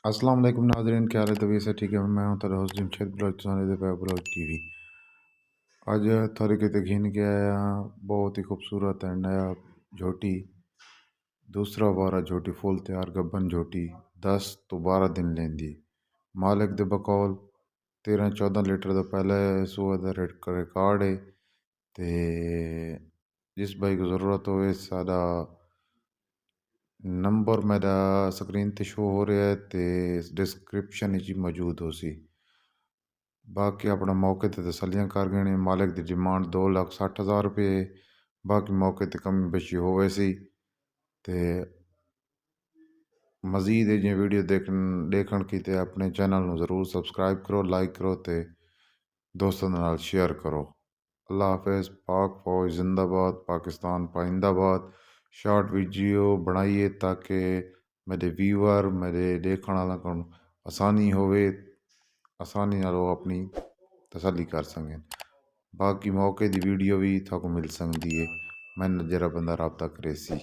अस्सलाम वालेकुम नाज़रीन, क्या हाल है? तबीयत से ठीक है? मैं हूं तेरा होस्ट जमशेद ब्लॉग टीवी। अज थोड़ी कि यकीन के आया बहुत ही खूबसूरत है नया झोटी दूसरा बारा झोटी फुल तैयार गब्बन झोटी 10 तो 12 दिन लेंदी मालिक दे बकौल 13-14 लीटर का पहले सूआ का रिकॉर्ड है। ते जिस भाई को ज़रूरत हो सादा नंबर मेरा स्क्रीन ते शो हो रहा है ते डिस्क्रिप्शन ही मौजूद हो सी। बाकी अपना मौके ते तसलियां कर गए ने। मालिक की डिमांड 2,60,000 रुपये। बाकी मौके ते कमी बेशी होवे सी। ते मजीद ये वीडियो देखने की ते अपने चैनल ਨੂੰ ज़रूर सब्सक्राइब करो, लाइक करो ते दोस्तों नाल शेयर करो। अल्लाह हाफिज़। पाक फौज जिंदाबाद, पाकिस्तान पाइंदाबाद। शॉर्ट वीडियो बनाइए ताकि मेरे व्यूअर मेरे देखने वालों को आसानी होवे, आसानी नाल वो अपनी तसल्ली कर सकें। बाकी मौके की वीडियो भी थाको मिल सकती है। मैंने जरा बंदा रबता करे सी।